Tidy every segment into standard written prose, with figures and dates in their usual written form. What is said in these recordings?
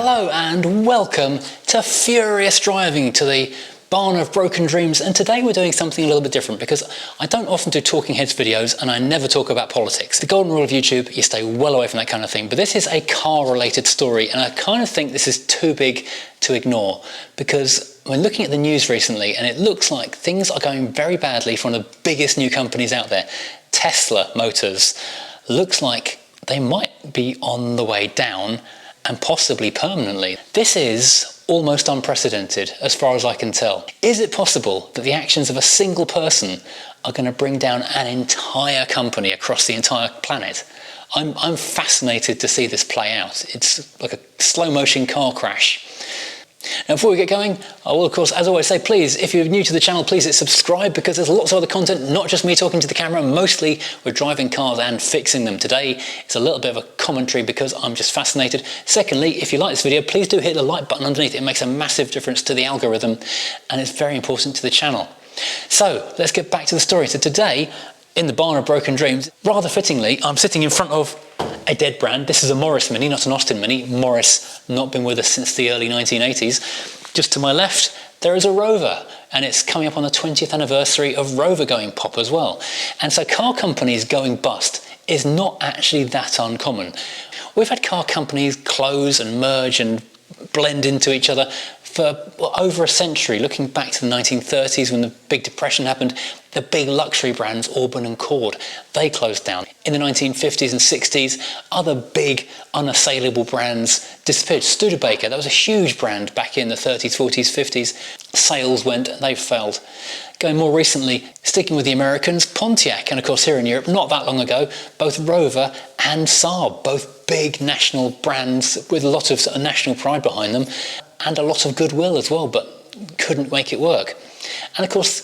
Hello and welcome to Furious Driving, to the barn of broken dreams. And today we're doing something a little bit different because I don't often do talking heads videos and I never talk about politics. The golden rule of YouTube, you stay well away from that kind of thing. But this is a car related story and I kind of think this is too big to ignore because we're looking at the news recently and it looks like things are going very badly for one of the biggest new companies out there. Tesla Motors looks like they might be on the way down, and possibly permanently. This is almost unprecedented as far as I can tell. Is it possible that the actions of a single person are going to bring down an entire company across the entire planet? I'm fascinated to see this play out. It's like a slow motion car crash. Now before we get going, I will of course, as always, say please, if you're new to the channel, please hit subscribe because there's lots of other content, not just me talking to the camera. Mostly we're driving cars and fixing them. Today it's a little bit of a commentary because I'm just fascinated. Secondly, if you like this video, please do hit the like button underneath. It makes a massive difference to the algorithm and it's very important to the channel. So let's get back to the story. So today, in the barn of broken dreams, rather fittingly, I'm sitting in front of a dead brand. This is a Morris Mini, not an Austin Mini. Morris, not been with us since the early 1980s. Just to my left, there is a Rover, and it's coming up on the 20th anniversary of Rover going pop as well. And so car companies going bust is not actually that uncommon. We've had car companies close and merge and blend into each other for over a century. Looking back to the 1930s when the big depression happened, the big luxury brands, Auburn and Cord, they closed down. In the 1950s and 60s, other big unassailable brands disappeared. Studebaker, that was a huge brand back in the 30s, 40s, 50s. Sales went, they failed. Going more recently, sticking with the Americans, Pontiac, and of course here in Europe, not that long ago, both Rover and Saab, both big national brands with a lot of national pride behind them and a lot of goodwill as well, but couldn't make it work. And of course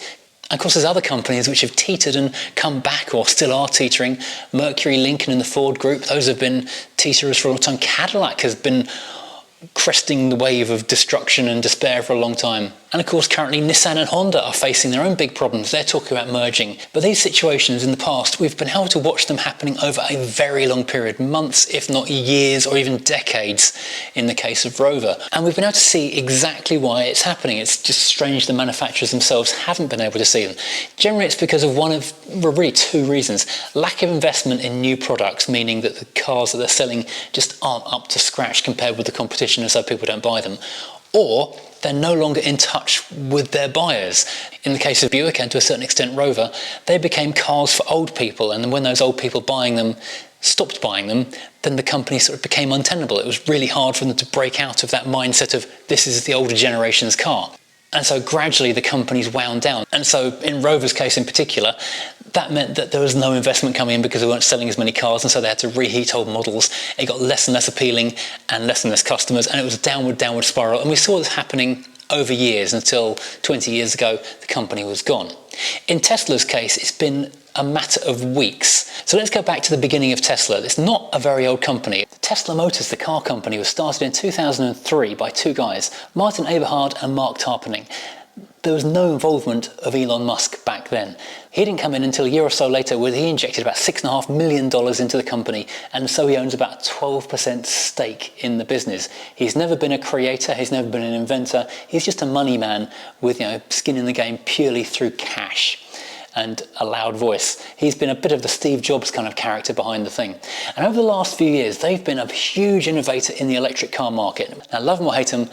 there's other companies which have teetered and come back or still are teetering. Mercury, Lincoln and the Ford Group, those have been teeterers for a long time. Cadillac has been cresting the wave of destruction and despair for a long time. And of course currently Nissan and Honda are facing their own big problems. They're talking about merging. But these situations in the past, we've been able to watch them happening over a very long period, months if not years or even decades in the case of Rover. And we've been able to see exactly why it's happening. It's just strange the manufacturers themselves haven't been able to see them. Generally it's because of really two reasons. Lack of investment in new products, meaning that the cars that they're selling just aren't up to scratch compared with the competition and so people don't buy them. Or they're no longer in touch with their buyers. In the case of Buick and to a certain extent Rover, they became cars for old people, and then when those old people buying them stopped buying them, then the company sort of became untenable. It was really hard for them to break out of that mindset of this is the older generation's car. And so gradually the companies wound down. And so in Rover's case in particular, that meant that there was no investment coming in because they weren't selling as many cars, and so they had to reheat old models. It got less and less appealing and less customers, and it was a downward spiral. And we saw this happening over years until 20 years ago, the company was gone. In Tesla's case, it's been a matter of weeks. So let's go back to the beginning of Tesla. It's not a very old company. Tesla Motors, the car company, was started in 2003 by two guys, Martin Eberhard and Mark Tarpenning. There was no involvement of Elon Musk back then. He didn't come in until a year or so later where he injected about $6.5 million into the company, and so he owns about 12% stake in the business. He's never been a creator, he's never been an inventor, he's just a money man with skin in the game purely through cash and a loud voice. He's been a bit of the Steve Jobs kind of character behind the thing. And over the last few years, they've been a huge innovator in the electric car market. Now, love them or hate them,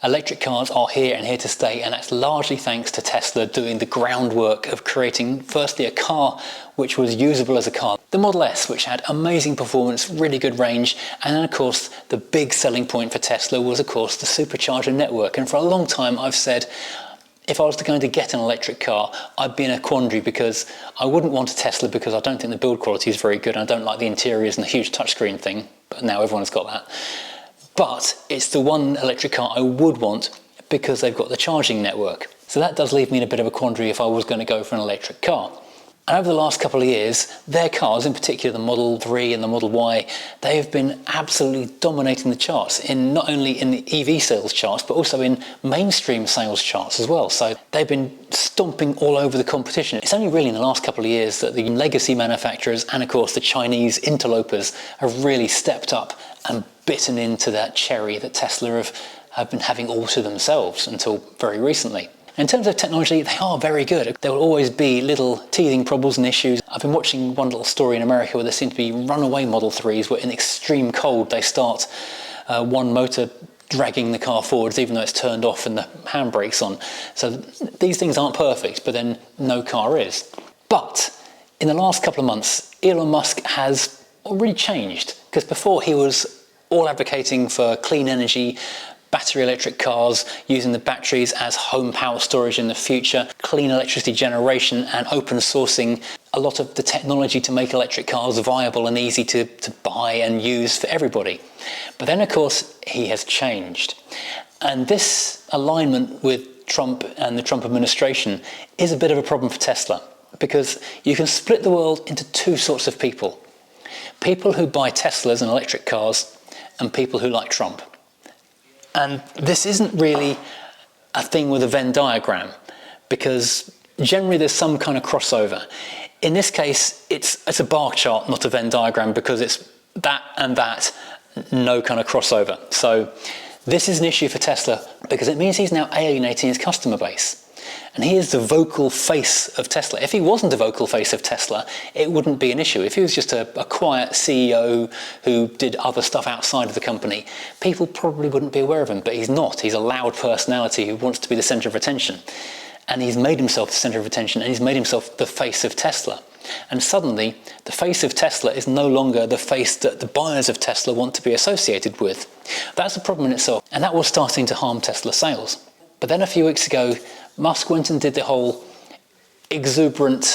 electric cars are here and here to stay, and that's largely thanks to Tesla doing the groundwork of creating, firstly, a car which was usable as a car. The Model S, which had amazing performance, really good range, and then of course the big selling point for Tesla was of course the supercharger network. And for a long time I've said, if I was going to get an electric car, I'd be in a quandary because I wouldn't want a Tesla because I don't think the build quality is very good. I don't like the interiors and the huge touchscreen thing, but now everyone's got that. But it's the one electric car I would want because they've got the charging network. So that does leave me in a bit of a quandary if I was going to go for an electric car. And over the last couple of years, their cars, in particular the Model 3 and the Model Y, they have been absolutely dominating the charts, in not only in the EV sales charts, but also in mainstream sales charts as well. So they've been stomping all over the competition. It's only really in the last couple of years that the legacy manufacturers and of course the Chinese interlopers have really stepped up and bitten into that cherry that Tesla have been having all to themselves until very recently. In terms of technology, they are very good. There will always be little teething problems and issues. I've been watching one little story in America where there seem to be runaway Model 3s where in extreme cold they start one motor dragging the car forwards even though it's turned off and the handbrake's on. So these things aren't perfect, but then no car is. But in the last couple of months, Elon Musk has already changed, because before he was all advocating for clean energy, battery electric cars, using the batteries as home power storage in the future, clean electricity generation, and open sourcing a lot of the technology to make electric cars viable and easy to buy and use for everybody. But then of course he has changed, and this alignment with Trump and the Trump administration is a bit of a problem for Tesla, because you can split the world into two sorts of people: people who buy Teslas and electric cars, and people who like Trump. And this isn't really a thing with a Venn diagram, because generally there's some kind of crossover. In this case, it's a bar chart, not a Venn diagram, because it's that and that, no kind of crossover. So this is an issue for Tesla because it means he's now alienating his customer base. And he is the vocal face of Tesla. If he wasn't the vocal face of Tesla, it wouldn't be an issue. If he was just a quiet CEO who did other stuff outside of the company, people probably wouldn't be aware of him. But he's not. He's a loud personality who wants to be the centre of attention. And he's made himself the centre of attention, and he's made himself the face of Tesla. And suddenly, the face of Tesla is no longer the face that the buyers of Tesla want to be associated with. That's a problem in itself, and that was starting to harm Tesla sales. But then a few weeks ago, Musk went and did the whole exuberant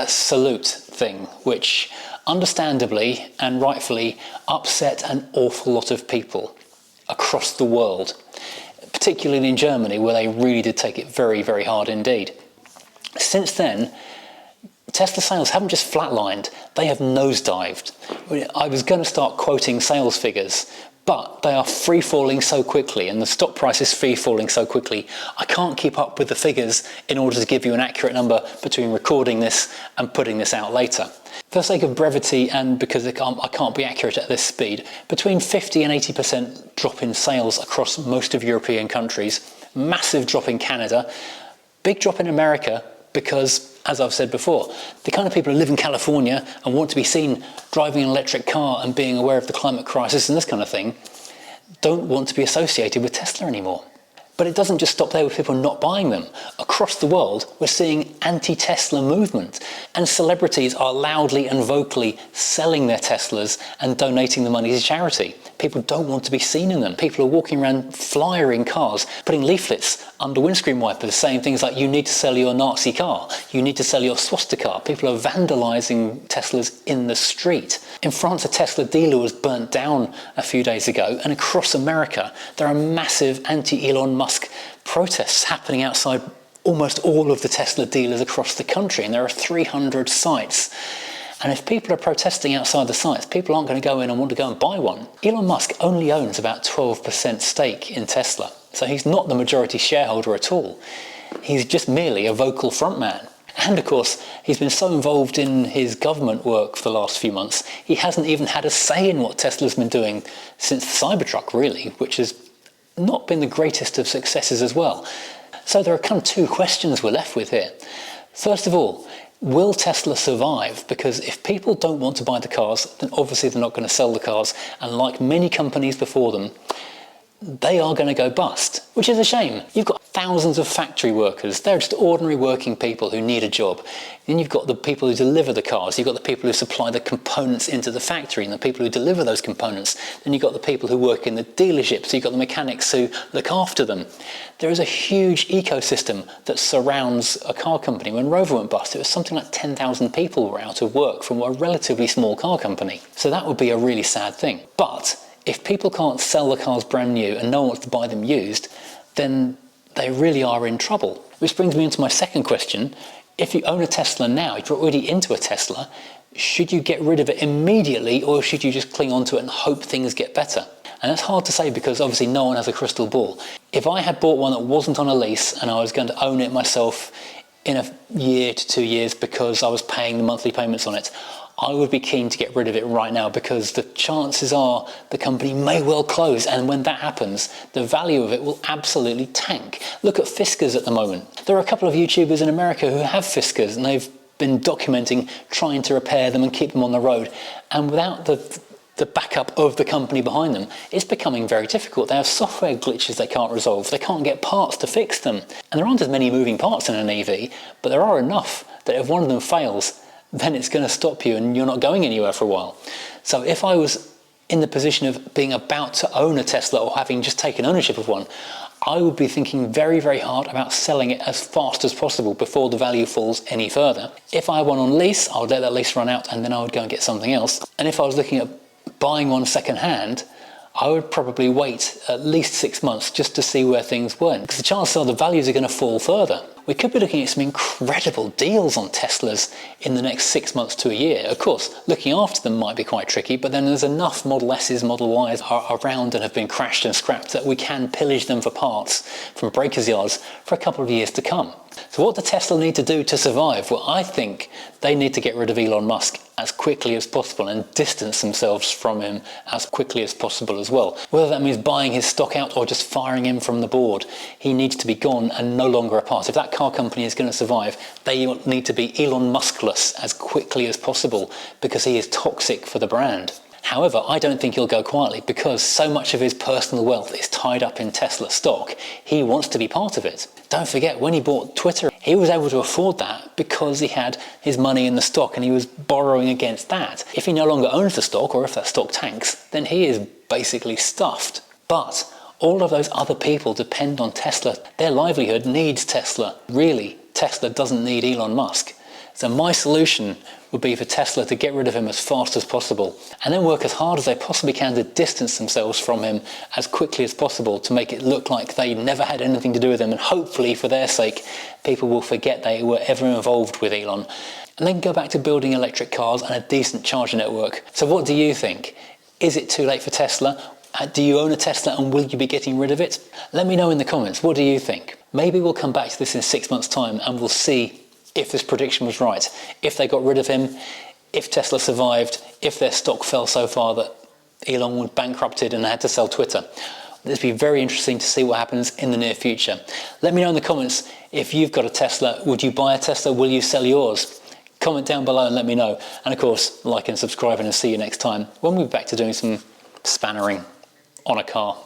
salute thing, which understandably and rightfully upset an awful lot of people across the world, particularly in Germany, where they really did take it very, very hard indeed. Since then, Tesla sales haven't just flatlined, they have nosedived. I was going to start quoting sales figures, but they are free falling so quickly, and the stock price is free falling so quickly, I can't keep up with the figures in order to give you an accurate number between recording this and putting this out later. For the sake of brevity, and because I can't be accurate at this speed, between 50 and 80% drop in sales across most of European countries, massive drop in Canada, big drop in America, because, as I've said before, the kind of people who live in California and want to be seen driving an electric car and being aware of the climate crisis and this kind of thing don't want to be associated with Tesla anymore. But it doesn't just stop there with people not buying them. Across the world, we're seeing anti-Tesla movement, and celebrities are loudly and vocally selling their Teslas and donating the money to charity. People don't want to be seen in them. People are walking around flyering cars, putting leaflets under windscreen wipers saying things like, you need to sell your Nazi car, you need to sell your swastika. People are vandalizing Teslas in the street. In France, a Tesla dealer was burnt down a few days ago, and across America, there are massive anti-Elon Musk protests happening outside almost all of the Tesla dealers across the country, and there are 300 sites. And if people are protesting outside the sites, people aren't going to go in and want to go and buy one. Elon Musk only owns about 12% stake in Tesla, so he's not the majority shareholder at all. He's just merely a vocal frontman. And of course, he's been so involved in his government work for the last few months, he hasn't even had a say in what Tesla's been doing since the Cybertruck, really, which has not been the greatest of successes as well. So there are kind of two questions we're left with here. First of all, will Tesla survive? Because if people don't want to buy the cars, then obviously they're not going to sell the cars. And like many companies before them, they are going to go bust, which is a shame. You've got thousands of factory workers. They're just ordinary working people who need a job. Then you've got the people who deliver the cars. You've got the people who supply the components into the factory and the people who deliver those components. Then you've got the people who work in the dealerships. You've got the mechanics who look after them. There is a huge ecosystem that surrounds a car company. When Rover went bust, it was something like 10,000 people were out of work from a relatively small car company. So that would be a really sad thing. But if people can't sell the cars brand new and no one wants to buy them used, then they really are in trouble. Which brings me into my second question. If you own a Tesla now, if you're already into a Tesla, should you get rid of it immediately, or should you just cling on to it and hope things get better? And that's hard to say because obviously no one has a crystal ball. If I had bought one that wasn't on a lease and I was going to own it myself in a year to 2 years because I was paying the monthly payments on it, I would be keen to get rid of it right now, because the chances are the company may well close, and when that happens, the value of it will absolutely tank. Look at Fiskars at the moment. There are a couple of YouTubers in America who have Fiskars, and they've been documenting trying to repair them and keep them on the road, and without the backup of the company behind them, it's becoming very difficult. They have software glitches they can't resolve, they can't get parts to fix them, and there aren't as many moving parts in an EV, but there are enough that if one of them fails, then it's going to stop you and you're not going anywhere for a while. So if I was in the position of being about to own a Tesla, or having just taken ownership of one, I would be thinking very, very hard about selling it as fast as possible before the value falls any further. If I had one on lease, I would let that lease run out and then I would go and get something else. And if I was looking at buying one second hand, I would probably wait at least 6 months just to see where things went, because the chances are the values are going to fall further. We could be looking at some incredible deals on Teslas in the next 6 months to a year. Of course, looking after them might be quite tricky, but then there's enough Model S's, Model Ys are around and have been crashed and scrapped that we can pillage them for parts from breakers' yards for a couple of years to come. So what do Tesla need to do to survive? Well, I think they need to get rid of Elon Musk as quickly as possible and distance themselves from him as quickly as possible as well. Whether that means buying his stock out or just firing him from the board, he needs to be gone and no longer a part. If that car company is going to survive, they need to be Elon Muskless as quickly as possible, because he is toxic for the brand. However, I don't think he'll go quietly, because so much of his personal wealth is tied up in Tesla stock. He wants to be part of it. Don't forget, when he bought Twitter, he was able to afford that because he had his money in the stock and he was borrowing against that. If he no longer owns the stock, or if that stock tanks, then he is basically stuffed. But all of those other people depend on Tesla. Their livelihood needs Tesla. Really, Tesla doesn't need Elon Musk. So my solution would be for Tesla to get rid of him as fast as possible, and then work as hard as they possibly can to distance themselves from him as quickly as possible, to make it look like they never had anything to do with him, and hopefully for their sake people will forget they were ever involved with Elon, and then go back to building electric cars and a decent charger network. So what do you think? Is it too late for Tesla? Do you own a Tesla and will you be getting rid of it? Let me know in the comments. What do you think? Maybe we'll come back to this in 6 months' time and we'll see if this prediction was right, if they got rid of him, if Tesla survived, if their stock fell so far that Elon was bankrupted and had to sell Twitter. It'll be very interesting to see what happens in the near future. Let me know in the comments if you've got a Tesla. Would you buy a Tesla? Will you sell yours? Comment down below and let me know. And of course, like and subscribe, and I'll see you next time when we're back to doing some spannering on a car.